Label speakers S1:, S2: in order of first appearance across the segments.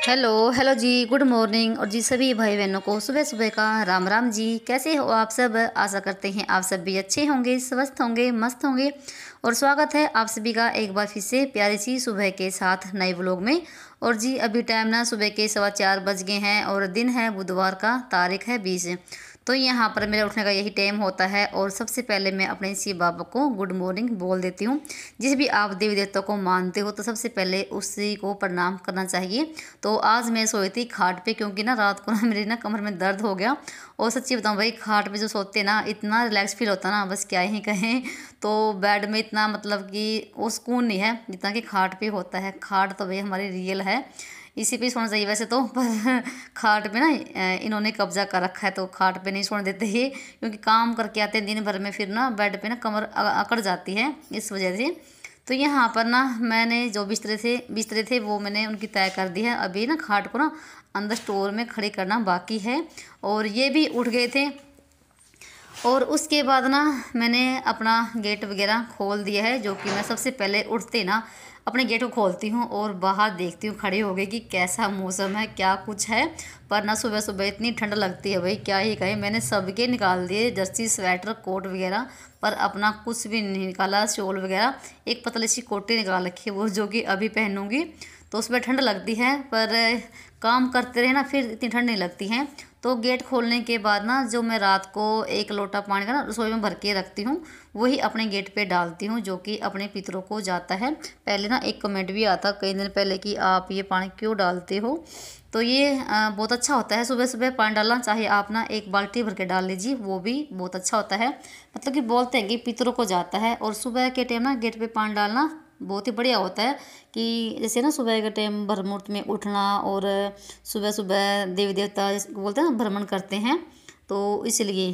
S1: Hello hello जी, good morning. और जी सभी भाई बहनों को सुबह सुबह का राम राम जी। कैसे हो आप सब? आशा करते हैं आप सब भी अच्छे होंगे, स्वस्थ होंगे, मस्त होंगे। और स्वागत है आप सभी का एक बार फिर से प्यारी सी सुबह के साथ नए व्लॉग में। और जी अभी टाइम ना सुबह के 4:15 बज गए हैं और दिन है बुधवार का, तारीख है 20। तो यहाँ पर मेरे उठने का यही टाइम होता है। और सबसे पहले मैं अपने शिव बाबा को गुड मॉर्निंग बोल देती हूँ। जिस भी आप देवी देवता को मानते हो तो सबसे पहले उसी को प्रणाम करना चाहिए। तो आज मैं सोई थी खाट पे, क्योंकि ना रात को ना मेरी ना कमर में दर्द हो गया। और सच्ची बताऊँ भाई, खाट पे जो सोते ना इतना रिलैक्स फील होता ना, बस क्या ही कहें। तो बेड में इतना मतलब कि वो सुकून नहीं है जितना कि खाट पे होता है। खाट तो भाई हमारी रियल है, इसी पे सोना चाहिए वैसे तो। पर खाट पे ना इन्होंने कब्जा कर रखा है, तो खाट पे नहीं सोने देते ये, क्योंकि काम करके आते हैं दिन भर में, फिर ना बेड पे ना कमर अकड़ जाती है इस वजह से। तो यहाँ पर ना मैंने जो बिस्तरे थे वो मैंने उनकी तय कर दी है। अभी ना खाट को ना अंदर स्टोर में खड़े करना बाकी है। और ये भी उठ गए थे। और उसके बाद ना मैंने अपना गेट वगैरह खोल दिया है, जो कि मैं सबसे पहले उठते ना अपने गेट को खोलती हूँ और बाहर देखती हूँ खड़े हो गए कि कैसा मौसम है, क्या कुछ है। पर ना सुबह सुबह इतनी ठंड लगती है भाई, क्या ही कहे। मैंने सबके निकाल दिए जर्सी, स्वेटर, कोट वगैरह, पर अपना कुछ भी नहीं निकाला। शॉल वगैरह एक पतली सी कोटी निकाल रखी है, वो जो कि अभी पहनूंगी। तो उसमें ठंड लगती है, पर काम करते रहे ना फिर इतनी ठंड नहीं लगती है। तो गेट खोलने के बाद ना जो मैं रात को एक लोटा पानी का ना रसोई में भर के रखती हूँ, वही अपने गेट पे डालती हूँ, जो कि अपने पितरों को जाता है। पहले ना एक कमेंट भी आता कई दिन पहले कि आप ये पानी क्यों डालते हो। तो ये बहुत अच्छा होता है सुबह सुबह पानी डालना। चाहे आप ना एक बाल्टी भर के डाल लीजिए, वो भी बहुत अच्छा होता है। मतलब कि बोलते हैं कि पितरों को जाता है। और सुबह के टाइम ना गेट पे पानी डालना बहुत ही बढ़िया होता है। कि जैसे ना सुबह के टाइम भर मुहूर्त में उठना, और सुबह सुबह देवी देवता बोलते हैं ना भ्रमण करते हैं, तो इसलिए।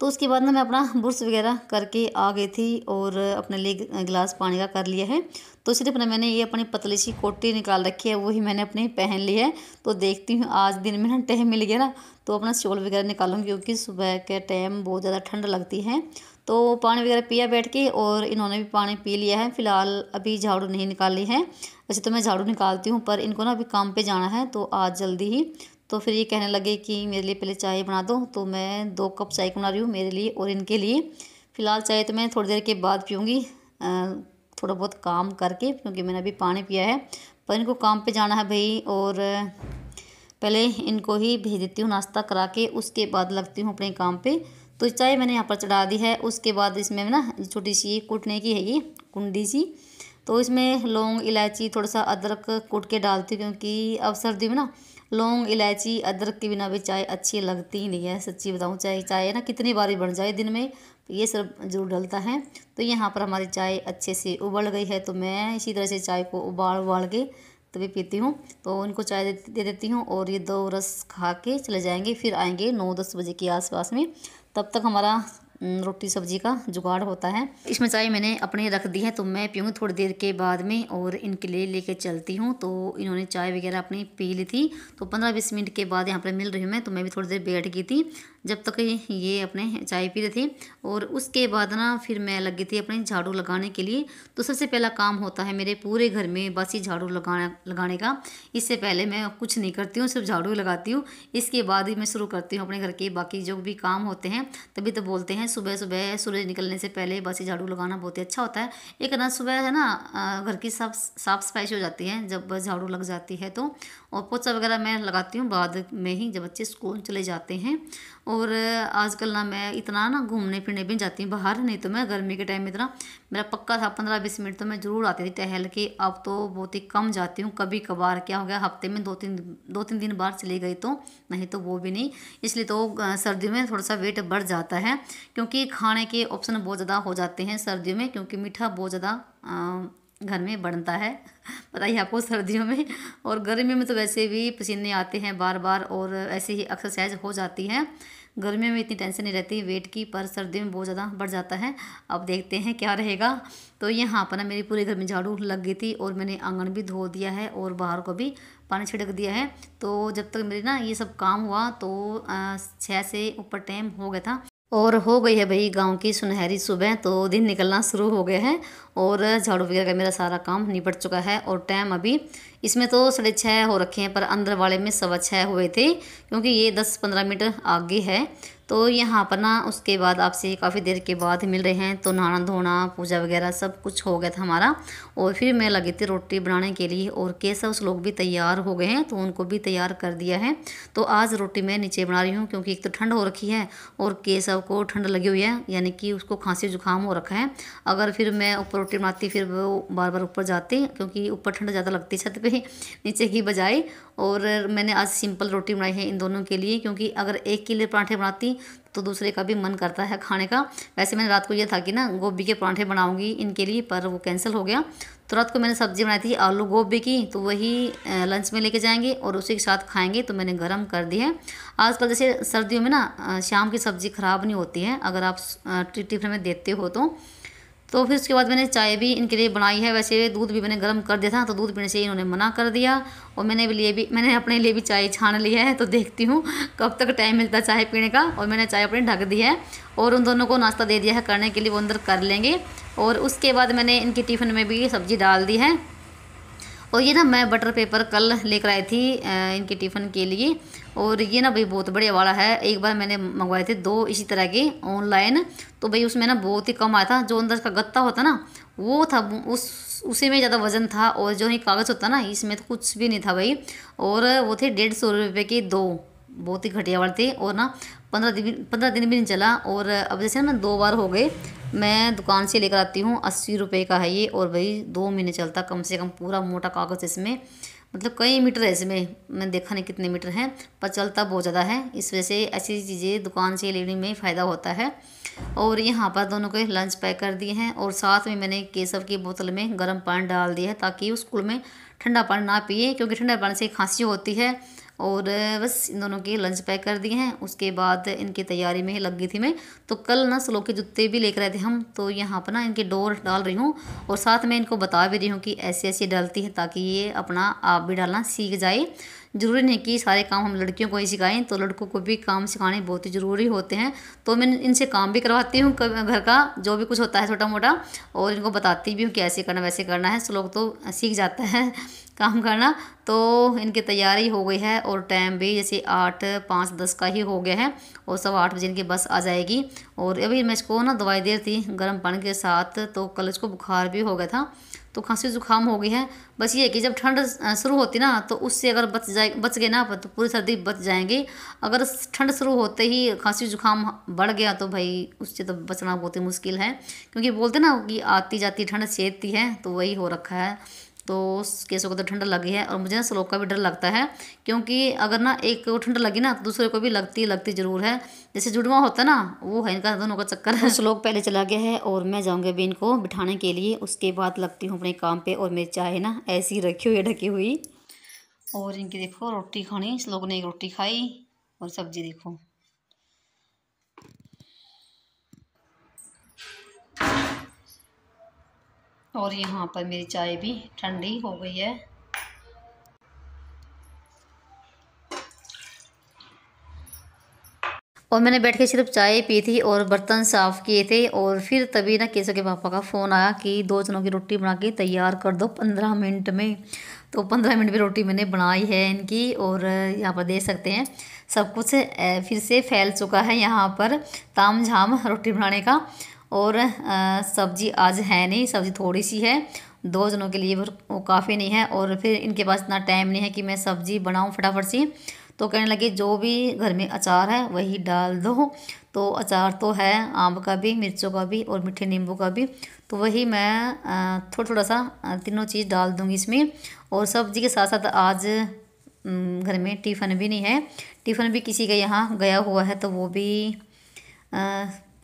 S1: तो उसके बाद ना मैं अपना ब्रश वगैरह करके आ गई थी और अपने लिए गिलास पानी का कर लिया है। तो सिर्फ ना मैंने ये अपनी पतली सी कोटी निकाल रखी है, वही मैंने अपनी पहन ली है। तो देखती हूँ आज दिन में ना टाइम मिल गया ना, तो अपना शॉल वगैरह निकालूंगी, क्योंकि सुबह के टाइम बहुत ज़्यादा ठंड लगती है। तो पानी वगैरह पिया बैठ के, और इन्होंने भी पानी पी लिया है। फिलहाल अभी झाड़ू नहीं निकाली है। वैसे तो मैं झाड़ू निकालती हूँ, पर इनको ना अभी काम पे जाना है, तो आज जल्दी ही। तो फिर ये कहने लगे कि मेरे लिए पहले चाय बना दो। तो मैं 2 कप चाय बना रही हूँ मेरे लिए और इनके लिए। फ़िलहाल चाय तो मैं थोड़ी देर के बाद पीऊँगी, थोड़ा बहुत काम करके, क्योंकि मैंने अभी पानी पिया है। पर इनको काम पे जाना है भाई, और पहले इनको ही भेज देती हूँ नाश्ता करा के, उसके बाद लगती हूँ अपने काम पे। तो चाय मैंने यहाँ पर चढ़ा दी है। उसके बाद इसमें ना छोटी सी कूटने की है ये कुंडी सी, तो इसमें लौंग, इलायची, थोड़ा सा अदरक कूट के डालती हूँ, क्योंकि अब सर्दी में ना लौंग, इलायची, अदरक के बिना भी चाय अच्छी लगती ही नहीं है। सच्ची बताऊँ, चाय चाय ना कितनी बारी बन जाए दिन में, तो ये सब जरूर डलता है। तो यहाँ पर हमारी चाय अच्छे से उबल गई है, तो मैं इसी तरह से चाय को उबाल उबाल के तभी पीती हूँ। तो उनको चाय दे देती हूँ, और ये 2 रस खा के चले जाएंगे। फिर आएंगे 9-10 बजे के आसपास में। तब तक हमारा रोटी सब्जी का जुगाड़ होता है। इसमें चाय मैंने अपने रख दी है, तो मैं पीऊँगी थोड़ी देर के बाद में, और इनके लिए लेके चलती हूँ। तो इन्होंने चाय वगैरह अपनी पी ली थी। तो 15-20 मिनट के बाद यहाँ पर मिल रही हूँ मैं, तो मैं भी थोड़ी देर बैठ गई थी जब तक ये अपने चाय पी रहे थे। और उसके बाद ना फिर मैं लगी थी अपने झाड़ू लगाने के लिए। तो सबसे पहला काम होता है मेरे पूरे घर में बस ही झाड़ू लगाने का। इससे पहले मैं कुछ नहीं करती हूँ, सिर्फ झाड़ू लगाती हूँ। इसके बाद ही मैं शुरू करती हूँ अपने घर के बाकी जो भी काम होते हैं। तभी तो बोलते हैं सुबह सुबह सूरज निकलने से पहले बस ही झाड़ू लगाना बहुत ही अच्छा होता है। एक ना सुबह है ना घर की साफ सफाई हो जाती है जब झाड़ू लग जाती है तो। और पोछा वगैरह मैं लगाती हूँ बाद में ही, जब बच्चे स्कूल चले जाते हैं। और आजकल ना मैं इतना ना घूमने फिरने भी जाती हूँ बाहर, नहीं तो मैं गर्मी के टाइम में इतना मेरा पक्का था 15-20 मिनट तो मैं ज़रूर आती थी टहल के। अब तो बहुत ही कम जाती हूँ, कभी कभार क्या हो गया हफ्ते में 2-3 दिन बाहर चली गई, तो नहीं तो वो भी नहीं। इसलिए तो सर्दियों में थोड़ा सा वेट बढ़ जाता है, क्योंकि खाने के ऑप्शन बहुत ज़्यादा हो जाते हैं सर्दियों में, क्योंकि मीठा बहुत ज़्यादा घर में बनता है पता ही आपको सर्दियों में। और गर्मी में तो वैसे भी पसीने आते हैं बार बार, और ऐसे ही एक्सरसाइज हो जाती है। गर्मियों में इतनी टेंशन नहीं रहती वेट की, पर सर्दी में बहुत ज़्यादा बढ़ जाता है। अब देखते हैं क्या रहेगा। तो यहाँ पर ना मेरी पूरे घर में झाड़ू लग गई थी, और मैंने आंगन भी धो दिया है और बाहर को भी पानी छिड़क दिया है। तो जब तक मेरी ना ये सब काम हुआ तो 6 से ऊपर टाइम हो गया था। और हो गई है भाई गांव की सुनहरी सुबह, तो दिन निकलना शुरू हो गया है और झाड़ू वगैरह का मेरा सारा काम निपट चुका है। और टाइम अभी इसमें तो 6:30 हो रखे हैं, पर अंदर वाले में 6:15 हुए थे, क्योंकि ये 10-15 मिनट आगे है। तो यहाँ पर ना उसके बाद आपसे काफ़ी देर के बाद मिल रहे हैं, तो नहाना धोना पूजा वगैरह सब कुछ हो गया था हमारा। और फिर मैं लगी थी रोटी बनाने के लिए, और केशव लोग भी तैयार हो गए हैं, तो उनको भी तैयार कर दिया है। तो आज रोटी मैं नीचे बना रही हूँ, क्योंकि एक तो ठंड हो रखी है और केशव को ठंड लगी हुई है, यानी कि उसको खांसी जुकाम हो रखा है। अगर फिर मैं ऊपर रोटी बनाती फिर वो बार बार ऊपर जाते, क्योंकि ऊपर ठंड ज़्यादा लगती है छत पे नीचे की बजाय। और मैंने आज सिंपल रोटी बनाई है इन दोनों के लिए, क्योंकि अगर एक के लिए पराठे बनाती तो दूसरे का भी मन करता है खाने का। वैसे मैंने रात को ये था कि ना गोभी के पराठे बनाऊंगी इनके लिए, पर वो कैंसिल हो गया। तो रात को मैंने सब्ज़ी बनाई थी आलू गोभी की, तो वही लंच में लेके जाएंगे और उसी के साथ खाएंगे, तो मैंने गरम कर दी है। आजकल जैसे सर्दियों में ना शाम की सब्ज़ी ख़राब नहीं होती है, अगर आप टिफिन में देते हो तो फिर उसके बाद मैंने चाय भी इनके लिए बनाई है। वैसे दूध भी मैंने गर्म कर दिया था, तो दूध पीने से इन्होंने मना कर दिया। और मैंने अपने लिए भी चाय छान ली है, तो देखती हूँ कब तक टाइम मिलता है चाय पीने का। और मैंने चाय अपनी ढक दी है और उन दोनों को नाश्ता दे दिया है करने के लिए, वो अंदर कर लेंगे। और उसके बाद मैंने इनकी टिफ़िन में भी सब्ज़ी डाल दी है। और ये ना मैं बटर पेपर कल लेकर आई थी इनके टिफ़िन के लिए, और ये ना भाई बहुत बढ़िया वाला है। एक बार मैंने मंगवाए थे 2 इसी तरह के ऑनलाइन, तो भाई उसमें ना बहुत ही कम आया था। जो अंदर का गत्ता होता ना वो था, उसी में ज़्यादा वजन था, और जो ही कागज़ होता ना इसमें तो कुछ भी नहीं था भाई। और वो थे 150 रुपये के 2, बहुत ही घटिया वाले थे। और ना 15 दिन भी नहीं चला। और अब जैसे ना 2 बार हो गए मैं दुकान से लेकर आती हूँ, 80 रुपये का है ये, और भाई 2 महीने चलता कम से कम। पूरा मोटा कागज़ इसमें, मतलब कई मीटर है इसमें, मैं देखा नहीं कितने मीटर हैं, पर चलता बहुत ज़्यादा है। इस वजह से ऐसी चीज़ें दुकान से लेने में फ़ायदा होता है। और यहाँ पर दोनों के लंच पैक कर दिए हैं, और साथ में मैंने केसर की बोतल में गर्म पानी डाल दिया है, ताकि वो स्कूल में ठंडा पानी ना पिए, क्योंकि ठंडा पानी से खांसी होती है। और बस इन दोनों के लंच पैक कर दिए हैं। उसके बाद इनकी तैयारी में ही लग गई थी मैं। तो कल ना स्लो के जूते भी लेकर आए थे हम, तो यहाँ पर ना इनकी डोर डाल रही हूँ, और साथ में इनको बता भी रही हूँ कि ऐसे ऐसे डालती है, ताकि ये अपना आप भी डालना सीख जाए। ज़रूरी नहीं कि सारे काम हम लड़कियों को ही सिखाएं, तो लड़कों को भी काम सिखाने बहुत ही ज़रूरी होते हैं। तो मैं इनसे काम भी करवाती हूँ घर का, जो भी कुछ होता है छोटा मोटा, और इनको बताती भी हूँ कि ऐसे करना वैसे करना है। लोग तो सीख जाता है काम करना। तो इनकी तैयारी हो गई है, और टाइम भी जैसे 8:05-10 का ही हो गया है, और 8:15 इनकी बस आ जाएगी। और अभी मैं इसको ना दवाई दे रही थी गर्म पानी के साथ, तो कल इसको बुखार भी हो गया था, तो खांसी जुकाम हो गई है। बस ये है कि जब ठंड शुरू होती ना, तो उससे अगर बच गए ना तो पूरी सर्दी बच जाएंगे। अगर ठंड शुरू होते ही खांसी जुकाम बढ़ गया, तो भाई उससे तो बचना बहुत ही मुश्किल है, क्योंकि बोलते ना कि आती जाती ठंड सेधती है, तो वही हो रखा है। तो उस केसों को तो ठंड लगी है। और मुझे ना श्लोक का भी डर लगता है, क्योंकि अगर ना एक को ठंड लगी ना तो दूसरे को भी लगती लगती ज़रूर है। जैसे जुड़वा होता है ना, वो है इनका दोनों का चक्कर है। श्लोक पहले चला गया है, और मैं जाऊँगी अभी इनको बिठाने के लिए, उसके बाद लगती हूँ अपने काम पे। और मेरी चाय ना ऐसी ही रखी हुई है ढकी हुई। और इनकी देखो रोटी खानी, श्लोक ने एक रोटी खाई, और सब्जी देखो। और यहाँ पर मेरी चाय भी ठंडी हो गई है। और मैंने बैठ के सिर्फ चाय पी थी और बर्तन साफ़ किए थे, और फिर तभी ना केशव के पापा का फ़ोन आया कि 2 जनों की रोटी बना के तैयार कर दो 15 मिनट में। तो 15 मिनट में रोटी मैंने बनाई है इनकी, और यहाँ पर देख सकते हैं सब कुछ फिर से फैल चुका है यहाँ पर ताम झाम रोटी बनाने का। और सब्जी आज है नहीं, सब्जी थोड़ी सी है, 2 जनों के लिए वो काफ़ी नहीं है। और फिर इनके पास इतना टाइम नहीं है कि मैं सब्जी बनाऊँ फटाफट सी। तो कहने लगे जो भी घर में अचार है वही डाल दो। तो अचार तो है आम का भी, मिर्चों का भी, और मीठे नींबू का भी, तो वही मैं थोड़ा थोड़ा सा तीनों चीज़ डाल दूँगी इसमें। और सब्जी के साथ साथ आज घर में टिफ़िन भी नहीं है, टिफ़िन भी किसी के यहाँ गया हुआ है, तो वो भी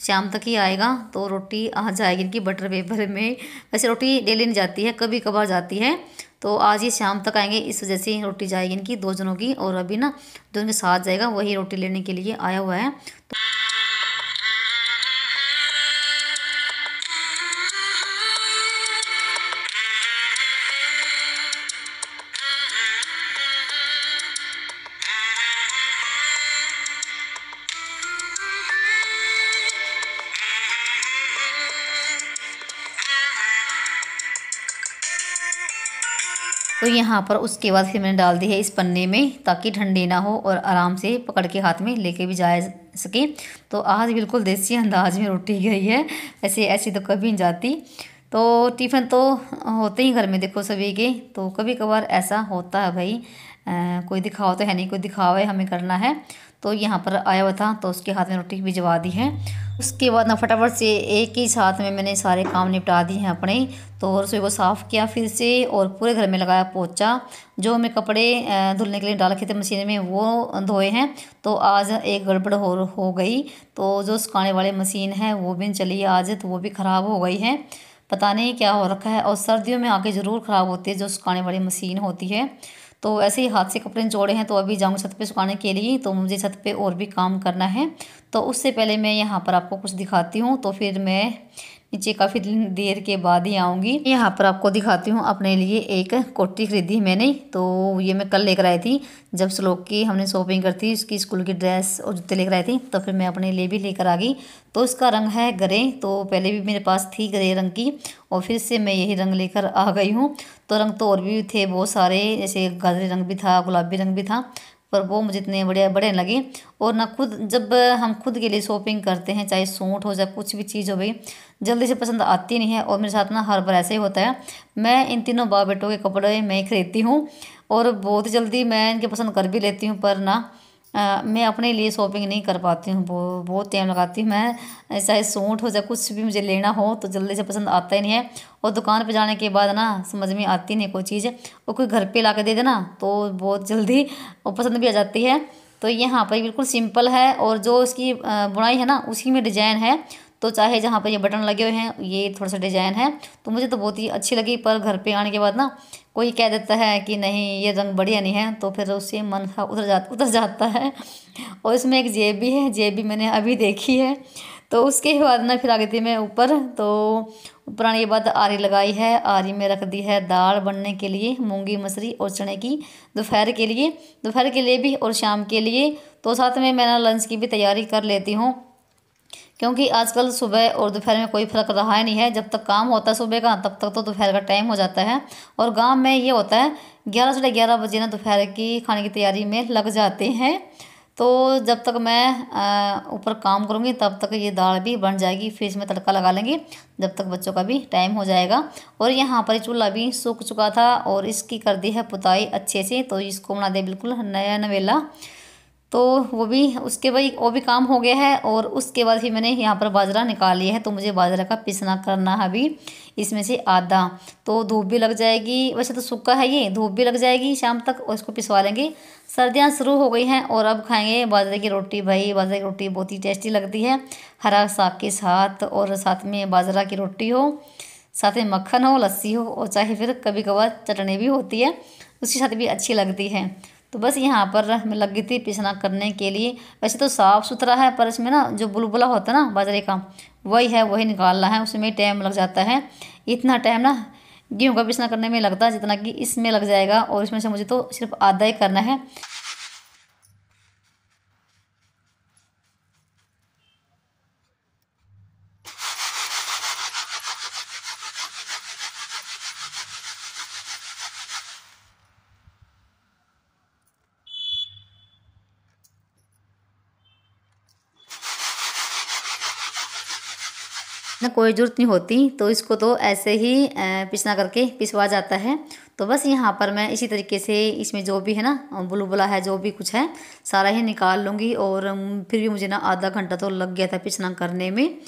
S1: शाम तक ही आएगा। तो रोटी आ जाएगी इनकी बटर पेपर में। वैसे रोटी डेली नहीं जाती है, कभी कभार जाती है, तो आज ये शाम तक आएंगे, इस वजह से रोटी जाएगी इनकी 2 जनों की। और अभी ना जो इनके साथ जाएगा वही रोटी लेने के लिए आया हुआ है। तो यहाँ पर उसके बाद फिर मैंने डाल दी है इस पन्ने में, ताकि ठंडी ना हो और आराम से पकड़ के हाथ में लेके भी जा सके। तो आज बिल्कुल देसी अंदाज में रोटी गई है, ऐसे ऐसी तो कभी नहीं जाती। तो टिफ़िन तो होते ही घर में देखो सभी के, तो कभी कभार ऐसा होता है भाई, कोई दिखावा तो है नहीं, कोई दिखावा है हमें करना है। तो यहाँ पर आया हुआ था तो उसके हाथ में रोटी भिजवा दी है। उसके बाद ना फटाफट से एक ही साथ में मैंने सारे काम निपटा दिए हैं अपने। तो रसोई को साफ़ किया फिर से और पूरे घर में लगाया पोछा। जो मैं कपड़े धुलने के लिए डाल रखे थे मशीन में वो धोए हैं। तो आज एक गड़बड़ हो गई, तो जो सुखाने वाली मशीन है वो भी नहीं चली आज, तो वो भी ख़राब हो गई है। पता नहीं क्या हो रखा है, और सर्दियों में आके ज़रूर ख़राब होती है जो सुखाने वाली मशीन होती है। तो ऐसे ही हाथ से कपड़े निचोड़े हैं, तो अभी जाऊँगी छत पे सुखाने के लिए। तो मुझे छत पे और भी काम करना है, तो उससे पहले मैं यहाँ पर आपको कुछ दिखाती हूँ। तो फिर मैं नीचे काफ़ी देर के बाद ही आऊँगी। यहाँ पर आपको दिखाती हूँ, अपने लिए एक कोटी खरीदी मैंने। तो ये मैं कल लेकर आई थी, जब श्लोक की हमने शॉपिंग कर थी, उसकी स्कूल की ड्रेस और जूते लेकर आई थी, तो फिर मैं अपने लिए भी लेकर आ गई। तो इसका रंग है ग्रे, तो पहले भी मेरे पास थी ग्रे रंग की, और फिर से मैं यही रंग लेकर आ गई हूँ। तो रंग तो और भी थे बहुत सारे, जैसे गाजरी रंग भी था, गुलाबी रंग भी था, पर वो मुझे इतने बड़े लगे। और ना खुद जब हम खुद के लिए शॉपिंग करते हैं, चाहे सूट हो चाहे कुछ भी चीज़ हो भाई, जल्दी से पसंद आती नहीं है। और मेरे साथ ना हर बार ऐसे ही होता है, मैं इन तीनों बाप बेटों के कपड़े मैं खरीदती हूँ और बहुत जल्दी मैं इनके पसंद कर भी लेती हूँ, पर ना मैं अपने लिए शॉपिंग नहीं कर पाती हूँ, बहुत टाइम लगाती हूँ मैं। चाहे सूट हो चाहे कुछ भी मुझे लेना हो तो जल्दी से पसंद आता ही नहीं है। और दुकान पे जाने के बाद ना समझ में आती नहीं कोई चीज़, और कोई घर पे ला के दे देना तो बहुत जल्दी वो पसंद भी आ जाती है। तो यहाँ पर बिल्कुल सिंपल है, और जो इसकी बुनाई है ना उसी में डिजाइन है। तो चाहे जहाँ पर ये बटन लगे हुए हैं ये थोड़ा सा डिजाइन है, तो मुझे तो बहुत ही अच्छी लगी। पर घर पे आने के बाद ना कोई कह देता है कि नहीं ये रंग बढ़िया नहीं है, तो फिर उससे मन उतर जाता है। और इसमें एक जेब भी है, जेब भी मैंने अभी देखी है। तो उसके बाद ना फिर आ गई थी मैं ऊपर। तो ऊपर आने के बाद आरी लगाई है, आरी में रख दी है दाल बनने के लिए, मूंगी मसरी और चने की, दोपहर के लिए भी और शाम के लिए। तो साथ में मैं ना लंच की भी तैयारी कर लेती हूँ, क्योंकि आजकल सुबह और दोपहर में कोई फ़र्क रहा ही नहीं है। जब तक काम होता है सुबह का तब तक तो दोपहर का टाइम हो जाता है। और गांव में ये होता है 11 साढ़े 11 बजे ना दोपहर की खाने की तैयारी में लग जाते हैं। तो जब तक मैं ऊपर काम करूँगी तब तक ये दाल भी बन जाएगी, फिर इसमें तड़का लगा लेंगे जब तक बच्चों का भी टाइम हो जाएगा। और यहाँ पर चूल्हा भी सूख चुका था और इसकी कर दी है पुताई अच्छे से, तो इसको बना दे बिल्कुल नया नवेला। तो वो भी उसके भाई वो भी काम हो गया है। और उसके बाद फिर मैंने यहाँ पर बाजरा निकाल लिया है, तो मुझे बाजरा का पिसना करना है अभी, इसमें से आधा। तो धूप भी लग जाएगी, वैसे तो सूखा है ये, धूप भी लग जाएगी शाम तक और इसको पिसवा लेंगे। सर्दियाँ शुरू हो गई हैं और अब खाएंगे बाजरे की रोटी। भाई बाजरे की रोटी बहुत ही टेस्टी लगती है, हरा साग के साथ, और साथ में बाजरा की रोटी हो, साथ में मक्खन हो, लस्सी हो, और चाहे फिर कभी कभार चटनी भी होती है उसके साथ भी अच्छी लगती है। तो बस यहाँ पर मैं लगी थी पिसना करने के लिए। वैसे तो साफ़ सुथरा है, पर इसमें ना जो बुलबुला होता है ना बाजरे का, वही निकालना है, उसमें टाइम लग जाता है। इतना टाइम ना गेहूँ का पिसना करने में लगता है जितना कि इसमें लग जाएगा, और इसमें से मुझे तो सिर्फ आधा ही करना है। ना कोई ज़रूरत नहीं होती, तो इसको तो ऐसे ही पिसना करके पिसवा जाता है। तो बस यहाँ पर मैं इसी तरीके से इसमें जो भी है ना बुलबुला है जो भी कुछ है सारा ही निकाल लूँगी। और फिर भी मुझे ना आधा घंटा तो लग गया था पिसना करने में।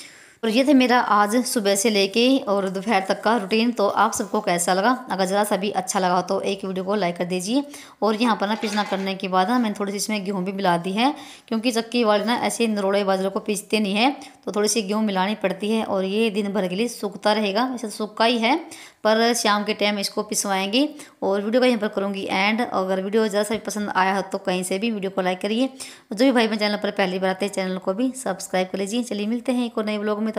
S1: और ये थे मेरा आज सुबह से लेके और दोपहर तक का रूटीन। तो आप सबको कैसा लगा? अगर ज़रा सा भी अच्छा लगा तो एक वीडियो को लाइक कर दीजिए। और यहाँ पर ना पिसना करने के बाद ना मैंने थोड़ी सी इसमें गेहूँ भी मिला दी है, क्योंकि चक्की वाले ना ऐसे नरोड़े बाजरे को पीसते नहीं है, तो थोड़ी सी गेहूँ मिलानी पड़ती है। और ये दिन भर के लिए सूखता रहेगा, वैसे तो सूखा ही है, पर शाम के टाइम इसको पिसवाएंगे। और वीडियो का यहाँ पर करूँगी एंड। अगर वीडियो ज़रा सा भी पसंद आया हो तो कहीं से भी वीडियो को लाइक करिए। जो भी भाई मेरे चैनल पर पहली बार आते हैं चैनल को भी सब्सक्राइब कर लीजिए। चलिए मिलते हैं एक और नए ब्लॉग में।